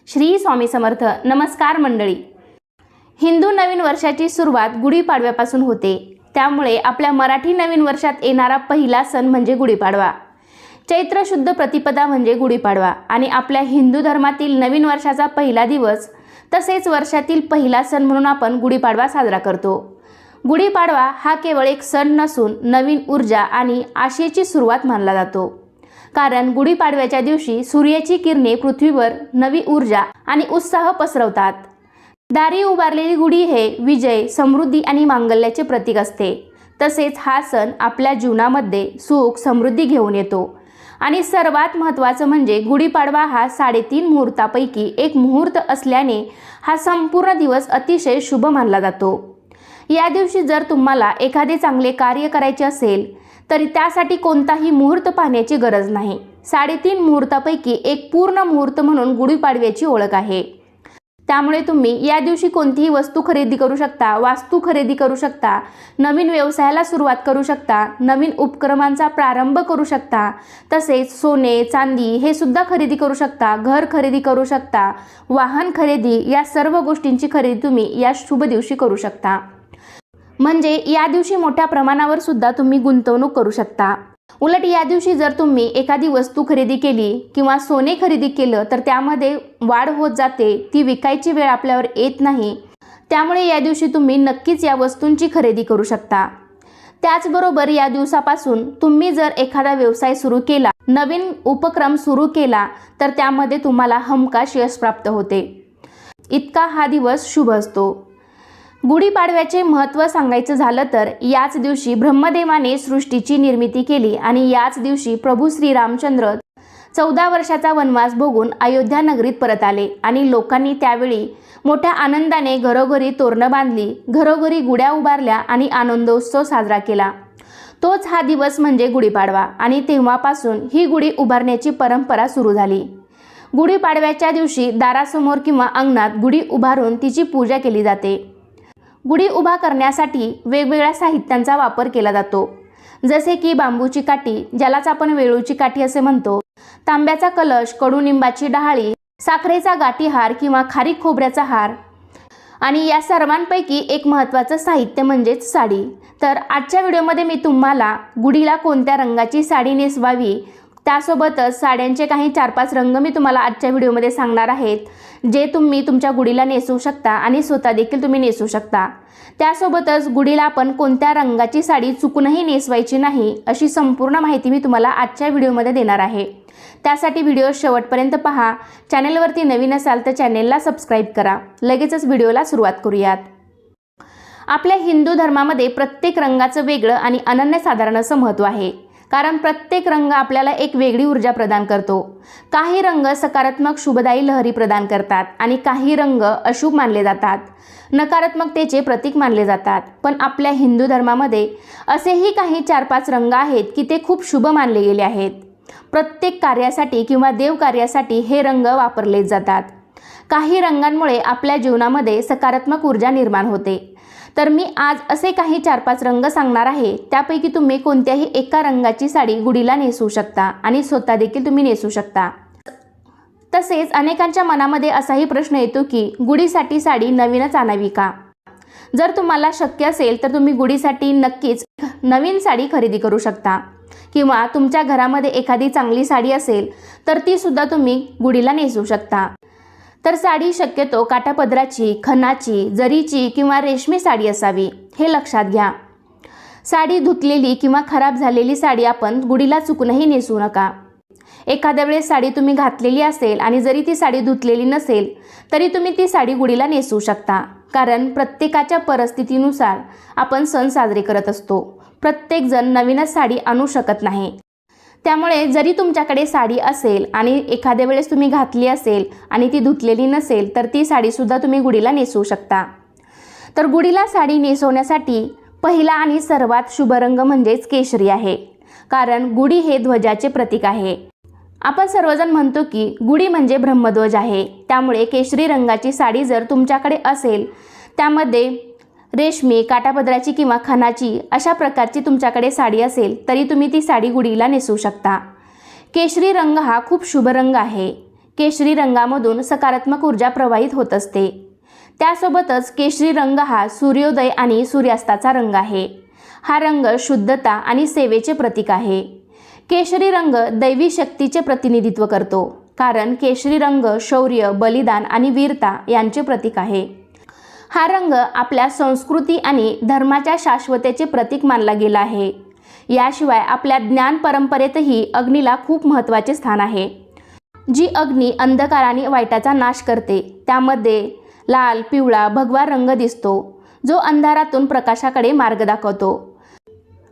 श्री स्वामी समर्थ. नमस्कार मंडळी. हिंदू नवीन वर्षाची सुरुवात गुढीपाडव्यापासून होते. त्यामुळे आपल्या मराठी नवीन वर्षात येणारा पहिला सण म्हणजे गुढीपाडवा. चैत्र शुद्ध प्रतिपदा म्हणजे गुढीपाडवा आणि आपल्या हिंदू धर्मातील नवीन वर्षाचा पहिला दिवस तसेच वर्षातील पहिला सण म्हणून आपण गुढीपाडवा साजरा करतो. गुढीपाडवा हा केवळ एक सण नसून नवीन ऊर्जा आणि आशेची सुरुवात मानला जातो. कारण गुढीपाडव्याच्या दिवशी सूर्याची किरणे पृथ्वीवर नवी ऊर्जा आणि उत्साह पसरवतात. दारी उभारलेली गुढी हे विजय, समृद्धी आणि मांगल्याचे प्रतीक असते. तसेच हा सण आपल्या जीवनामध्ये सुख, समृद्धी घेऊन येतो. आणि सर्वात महत्त्वाचं म्हणजे गुढीपाडवा हा 3.5 मुहूर्तापैकी एक मुहूर्त असल्याने हा संपूर्ण दिवस अतिशय शुभ मानला जातो. या दिवशी जर तुम्हाला एखादे चांगले कार्य करायचे असेल तरी त्यासाठी कोणताही मुहूर्त पाहण्याची गरज नाही. 3.5 मुहूर्तापैकी एक पूर्ण मुहूर्त म्हणून गुढीपाडव्याची ओळख आहे. त्यामुळे तुम्ही या दिवशी कोणतीही वस्तू खरेदी करू शकता, वास्तू खरेदी करू शकता, नवीन व्यवसायाला सुरुवात करू शकता, नवीन उपक्रमांचा प्रारंभ करू शकता. तसेच सोने, चांदी हे सुद्धा खरेदी करू शकता, घर खरेदी करू शकता, वाहन खरेदी, या सर्व गोष्टींची खरेदी तुम्ही या शुभ दिवशी करू शकता. म्हणजे या दिवशी मोठ्या प्रमाणावर सुद्धा तुम्ही गुंतवणूक करू शकता. उलट या दिवशी जर तुम्ही एखादी वस्तू खरेदी केली किंवा सोने खरेदी केलं तर त्यामध्ये वाढ होत जाते, ती विकायची वेळ आपल्यावर येत नाही. त्यामुळे या दिवशी तुम्ही नक्कीच या वस्तूंची खरेदी करू शकता. त्याचबरोबर या दिवसापासून तुम्ही जर एखादा व्यवसाय सुरू केला, नवीन उपक्रम सुरू केला तर त्यामध्ये तुम्हाला हमखास यश प्राप्त होते. इतका हा दिवस शुभ असतो. गुढीपाडव्याचे महत्त्व सांगायचं झालं तर याच दिवशी ब्रह्मदेवाने सृष्टीची निर्मिती केली आणि याच दिवशी प्रभू श्रीरामचंद्र 14 वर्षाचा वनवास भोगून अयोध्या नगरीत परत आले आणि लोकांनी त्यावेळी मोठ्या आनंदाने घरोघरी तोरणं बांधली, घरोघरी गुढ्या उभारल्या आणि आनंदोत्सव साजरा केला. तोच हा दिवस म्हणजे गुढीपाडवा आणि तेव्हापासून ही गुढी उभारण्याची परंपरा सुरू झाली. गुढीपाडव्याच्या दिवशी दारासमोर किंवा अंगणात गुढी उभारून तिची पूजा केली जाते. गुढी उभा करण्यासाठी वेगवेगळ्या साहित्यांचा वापर केला जातो. जसे की बांबूची काठी, ज्यालाच आपण वेळूची काठी असे म्हणतो, तांब्याचा कलश, कडुनिंबाची डहाळी, साखरेचा गाठीहार किंवा खारीक खोबऱ्याचा हार आणि या सर्वांपैकी एक महत्त्वाचं साहित्य म्हणजेच साडी. तर आजच्या व्हिडिओमध्ये मी तुम्हाला गुढीला कोणत्या रंगाची साडी नेसवावी, त्यासोबतच साड्यांचे काही 4-5 रंग मी तुम्हाला आजच्या व्हिडिओमध्ये सांगणार आहेत, जे तुम्ही तुमच्या गुढीला नेसवू शकता आणि स्वतः देखील तुम्ही नेसवू शकता. त्यासोबतच गुढीला आपण कोणत्या रंगाची साडी चुकूनही नेसवायची नाही, अशी संपूर्ण माहिती मी तुम्हाला आजच्या व्हिडिओमध्ये देणार आहे. त्यासाठी व्हिडिओ शेवटपर्यंत पहा. चॅनेलवरती नवीन असाल तर चॅनेलला सबस्क्राईब करा. लगेचच व्हिडिओला सुरुवात करूयात. आपल्या हिंदू धर्मामध्ये प्रत्येक रंगाचं वेगळं आणि अनन्यसाधारण असं महत्त्व आहे. कारण प्रत्येक रंग आपल्याला एक वेगळी ऊर्जा प्रदान करतो. काही रंग सकारात्मक शुभदायी लहरी प्रदान करतात आणि काही रंग अशुभ मानले जातात, नकारात्मकतेचे प्रतीक मानले जातात. पण आपल्या हिंदू धर्मामध्ये असेही काही 4-5 रंग आहेत की ते खूप शुभ मानले गेले आहेत. प्रत्येक कार्यासाठी किंवा देवकार्यासाठी हे रंग वापरले जातात. काही रंगांमुळे आपल्या जीवनामध्ये सकारात्मक ऊर्जा निर्माण होते. तर मी आज असे काही 4-5 रंग सांगणार आहे. त्यापैकी तुम्ही कोणत्याही एका रंगाची साडी गुढीला नेसवू शकता आणि स्वतः देखील तुम्ही नेसवू शकता. तसेच अनेकांच्या मनामध्ये असाही प्रश्न येतो की गुढीसाठी साडी नवीनच आणावी का? जर तुम्हाला शक्य असेल तर तुम्ही गुढीसाठी नक्कीच नवीन साडी खरेदी करू शकता किंवा तुमच्या घरामध्ये एखादी चांगली साडी असेल तर ती सुद्धा तुम्ही गुढीला नेसवू शकता. तर साडी शक्यतो काठापदराची, खणाची, जरीची किंवा रेशमी साडी असावी, हे लक्षात घ्या. साडी धुतलेली किंवा खराब झालेली साडी आपण गुढीला चुकूनही नेसवू नका. एखाद्या वेळेस साडी तुम्ही घातलेली असेल आणि जरी ती साडी धुतलेली नसेल तरी तुम्ही ती साडी गुढीला नेसवू शकता. कारण प्रत्येकाच्या परिस्थितीनुसार आपण सण साजरे करत असतो. प्रत्येकजण नवीनच साडी आणू शकत नाही. त्यामुळे जरी तुमच्याकडे साडी असेल आणि एखाद्या वेळेस तुम्ही घातली असेल आणि ती धुतलेली नसेल तर ती साडीसुद्धा तुम्ही गुढीला नेसवू शकता. तर गुढीला साडी नेसवण्यासाठी पहिला आणि सर्वात शुभ रंग म्हणजेच केशरी आहे. कारण गुढी हे ध्वजाचे प्रतीक आहे. आपण सर्वजण म्हणतो की गुढी म्हणजे ब्रह्मध्वज आहे. त्यामुळे केशरी रंगाची साडी जर तुमच्याकडे असेल, त्यामध्ये रेशमी, काठापदराची किंवा खणाची अशा प्रकारची तुमच्याकडे साडी असेल तरी तुम्ही ती साडी गुढीला नेसवू शकता. केशरी रंग हा खूप शुभ रंग आहे. केशरी रंगामधून सकारात्मक ऊर्जा प्रवाहित होत असते। त्यासोबतच केशरी रंग हा सूर्योदय आणि सूर्यास्ताचा रंग आहे। हा रंग शुद्धता आणि सेवेचे प्रतीक आहे। केशरी रंग दैवी शक्तीचे प्रतिनिधित्व करतो, कारण केशरी रंग शौर्य, बलिदान आणि वीरता यांचे प्रतीक आहे। हा रंग आपल्या संस्कृती आणि धर्माच्या शाश्वतेचे प्रतीक मानला गेला आहे। याशिवाय आपल्या ज्ञान परंपरेतही अग्नीला खूप महत्त्वाचे स्थान आहे। जी अग्नी अंधकार आणि वाईटाचा नाश करते, त्यामध्ये लाल, पिवळा, भगवा रंग दिसतो, जो अंधारातून प्रकाशाकडे मार्ग दाखवतो।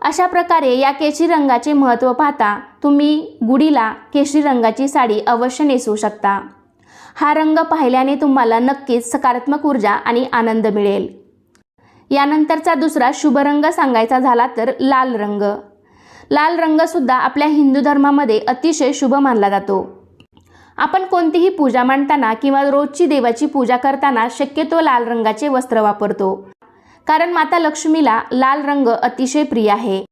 अशा प्रकारे या केशरी रंगाचे महत्त्व पाहता तुम्ही गुढीला केशरी रंगाची साडी अवश्य नेसवू शकता। हा रंग पाहिल्याने तुम्हाला नक्कीच सकारात्मक ऊर्जा आणि आनंद मिळेल। यानंतरचा दुसरा शुभ रंग सांगायचा झाला तर लाल रंग। लाल रंग सुद्धा आपल्या हिंदू धर्मामध्ये अतिशय शुभ मानला जातो। आपण कोणतीही पूजा मांडताना किंवा रोजची देवाची पूजा करताना शक्यतो लाल रंगाचे वस्त्र वापरतो, कारण माता लक्ष्मीला लाल रंग अतिशय प्रिय आहे।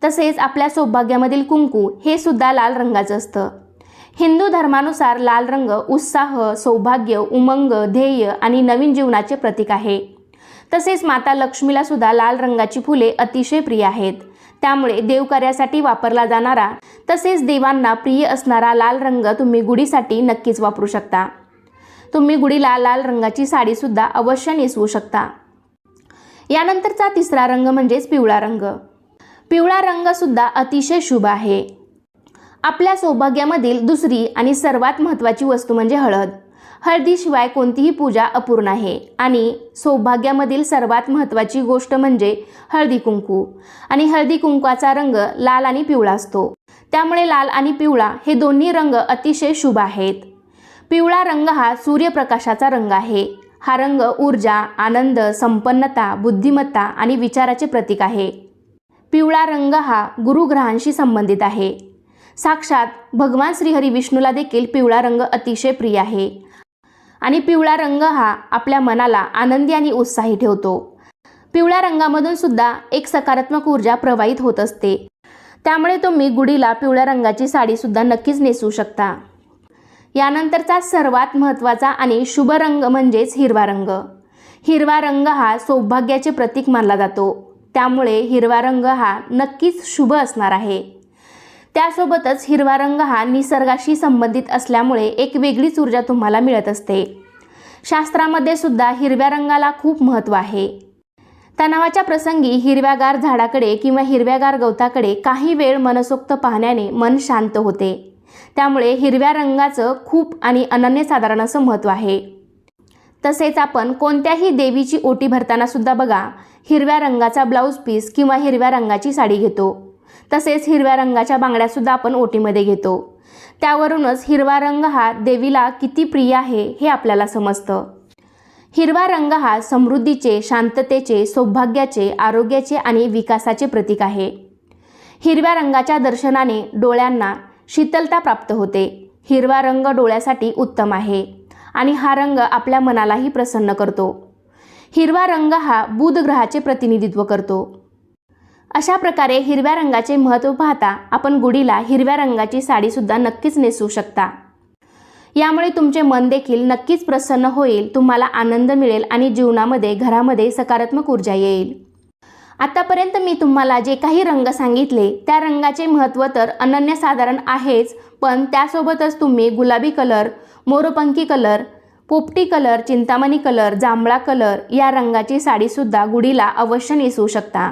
तसेच आपल्या सौभाग्यामधील कुंकू हे सुद्धा लाल रंगाचं असतं। हिंदू धर्मानुसार लाल रंग उत्साह, सौभाग्य, उमंग, ध्येय आणि नवीन जीवनाचे प्रतीक आहे। तसेच माता लक्ष्मीला सुद्धा लाल रंगाची फुले अतिशय प्रिय आहेत। त्यामुळे देवकार्यासाठी वापरला जाणारा तसेच देवांना प्रिय असणारा लाल रंग तुम्ही गुढीसाठी नक्कीच वापरू शकता। तुम्ही गुढीला लाल रंगाची साडी सुद्धा अवश्य नेसवू शकता। यानंतरचा तिसरा रंग म्हणजेच पिवळा रंग। पिवळा रंग सुद्धा अतिशय शुभ आहे। आपल्या सौभाग्यामधील दुसरी आणि सर्वात महत्त्वाची वस्तू म्हणजे हळद। हळदीशिवाय कोणतीही पूजा अपूर्ण आहे आणि सौभाग्यामधील सर्वात महत्त्वाची गोष्ट म्हणजे हळदी कुंकू। आणि हळदी कुंकवाचा रंग लाल आणि पिवळा असतो, त्यामुळे लाल आणि पिवळा हे दोन्ही रंग अतिशय शुभ आहेत। पिवळा रंग हा सूर्यप्रकाशाचा रंग आहे। हा रंग ऊर्जा, आनंद, संपन्नता, बुद्धिमत्ता आणि विचाराचे प्रतीक आहे। पिवळा रंग हा गुरुग्रहांशी संबंधित आहे। साक्षात भगवान श्रीहरी विष्णूला देखील पिवळा रंग अतिशय प्रिय आहे आणि पिवळा रंग हा आपल्या मनाला आनंदी आणि उत्साही ठेवतो। पिवळ्या रंगामधून सुद्धा एक सकारात्मक ऊर्जा प्रवाहित होत असते, त्यामुळे तुम्ही गुढीला पिवळ्या रंगाची साडी सुद्धा नक्कीच नेसवू शकता। यानंतरचा सर्वात महत्त्वाचा आणि शुभ रंग म्हणजेच हिरवा रंग। हिरवा रंग हा सौभाग्याचे प्रतीक मानला जातो, त्यामुळे हिरवा रंग हा नक्कीच शुभ असणार आहे। त्यासोबतच हिरवा रंग हा निसर्गाशी संबंधित असल्यामुळे एक वेगळीच ऊर्जा तुम्हाला मिळत असते। शास्त्रामध्ये सुद्धा हिरव्या रंगाला खूप महत्त्व आहे। तणावाच्या प्रसंगी हिरव्यागार झाडाकडे किंवा हिरव्यागार गवताकडे काही वेळ मनसोक्त पाहण्याने मन शांत होते। त्यामुळे हिरव्या रंगाचं खूप आणि अनन्यसाधारण असं महत्त्व आहे। तसेच आपण कोणत्याही देवीची ओटी भरताना सुद्धा बघा, हिरव्या रंगाचा ब्लाऊज पीस किंवा हिरव्या रंगाची साडी घेतो। तसेच हिरव्या रंगाच्या बांगड्या सुद्धा आपण ओटीमध्ये घेतो। त्यावरूनच हिरवा रंग हा देवीला किती प्रिय आहे हे आपल्याला समजतं। हिरवा रंग हा समृद्धीचे, शांततेचे, सौभाग्याचे, आरोग्याचे आणि विकासाचे प्रतीक आहे। हिरव्या रंगाच्या दर्शनाने डोळ्यांना शीतलता प्राप्त होते। हिरवा रंग डोळ्यासाठी उत्तम आहे आणि हा रंग आपल्या मनालाही प्रसन्न करतो। हिरवा रंग हा बुध ग्रहाचे प्रतिनिधित्व करतो। अशा प्रकारे हिरव्या रंगाचे महत्त्व पाहता आपण गुढीला हिरव्या रंगाची साडी सुद्धा नक्कीच नेसवू शकता। यामुळे तुमचे मन देखील नक्कीच प्रसन्न होईल, तुम्हाला आनंद मिळेल आणि जीवनामध्ये, घरामध्ये सकारात्मक ऊर्जा येईल। आतापर्यंत मी तुम्हाला जे काही रंग सांगितले त्या रंगाचे महत्त्व तर अनन्यसाधारण आहेच, पण त्यासोबतच तुम्ही गुलाबी कलर, मोरपंखी कलर, पोपटी कलर, चिंतामणी कलर, जांभळा कलर या रंगाची साडीसुद्धा गुढीला अवश्य नेसवू शकता।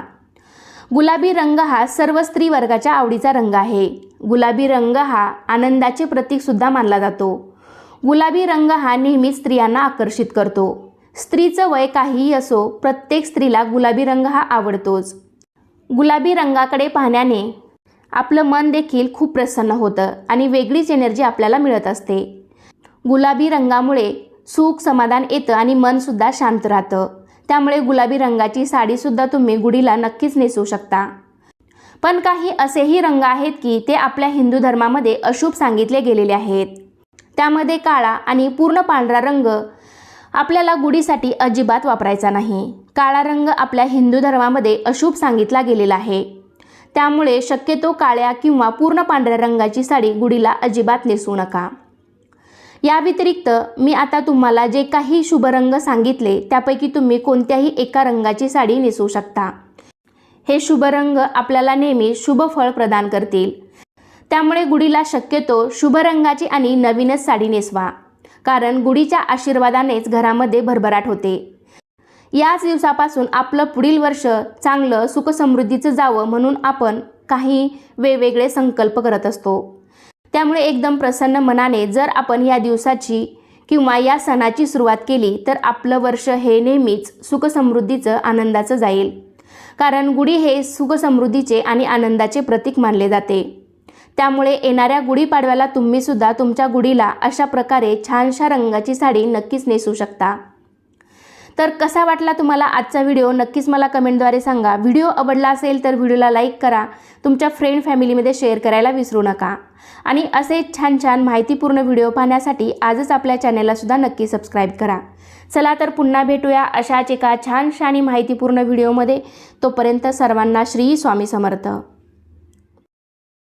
गुलाबी रंग हा सर्व स्त्री वर्गाच्या आवडीचा रंग आहे। गुलाबी रंग हा आनंदाचे प्रतीक सुद्धा मानला जातो। गुलाबी रंग हा नेहमीच स्त्रियांना आकर्षित करतो। स्त्रीचं वय काहीही असो, प्रत्येक स्त्रीला गुलाबी रंग हा आवडतोच। गुलाबी रंगाकडे पाहण्याने आपलं मन देखील खूप प्रसन्न होतं आणि वेगळीच एनर्जी आपल्याला मिळत असते। गुलाबी रंगामुळे सुख, समाधान येतं आणि मनसुद्धा शांत राहतं। त्यामुळे गुलाबी रंगाची साडीसुद्धा तुम्ही गुढीला नक्कीच नेसवू शकता। पण काही असेही रंग आहेत की ते आपल्या हिंदू धर्मामध्ये अशुभ सांगितले गेलेले आहेत। त्यामध्ये काळा आणि पूर्ण पांढरा रंग आपल्याला गुढीसाठी अजिबात वापरायचा नाही। काळा रंग आपल्या हिंदू धर्मामध्ये अशुभ सांगितला गेलेला आहे। त्यामुळे शक्यतो काळ्या किंवा पूर्ण पांढऱ्या रंगाची साडी गुढीला अजिबात नेसवू नका। या व्यतिरिक्त मी आता तुम्हाला जे काही शुभ रंग सांगितले त्यापैकी तुम्ही कोणत्याही एका रंगाची साडी नेसू शकता। हे शुभ रंग आपल्याला नेहमी शुभ फळ प्रदान करतील। त्यामुळे गुढीला शक्यतो शुभ रंगाची आणि नवीनच साडी नेसवा, कारण गुढीच्या आशीर्वादानेच घरामध्ये भरभराट होते। याच दिवसापासून आपलं पुढील वर्ष चांगलं सुखसमृद्धीचं जावं म्हणून आपण काही वेगवेगळे संकल्प करत असतो। त्यामुळे एकदम प्रसन्न मनाने जर आपण या दिवसाची किंवा या सणाची सुरुवात केली तर आपलं वर्ष हे नेहमीच सुखसमृद्धीचं आनंदाचं जाईल, कारण गुढी हे सुखसमृद्धीचे आणि आनंदाचे प्रतीक मानले जाते। त्यामुळे येणाऱ्या गुढीपाडव्याला तुम्ही सुद्धा तुमच्या गुढीला अशा प्रकारे छानशा रंगाची साडी नक्कीच नेसू शकता। तर कसा वाटला तुम्हाला आजचा व्हिडिओ नक्कीच मला कमेंटद्वारे सांगा। व्हिडिओ आवडला असेल तर व्हिडिओला लाईक करा, तुमच्या फ्रेंड फॅमिलीमध्ये शेअर करायला विसरू नका आणि असे छान छान माहितीपूर्ण व्हिडिओ पाहण्यासाठी आजच आपल्या चॅनलला सुद्धा नक्की सबस्क्राईब करा। चला तर पुन्हा भेटूया अशाच एका छानशा आणि माहितीपूर्ण व्हिडिओमध्ये। तोपर्यंत सर्वांना श्री स्वामी समर्थ।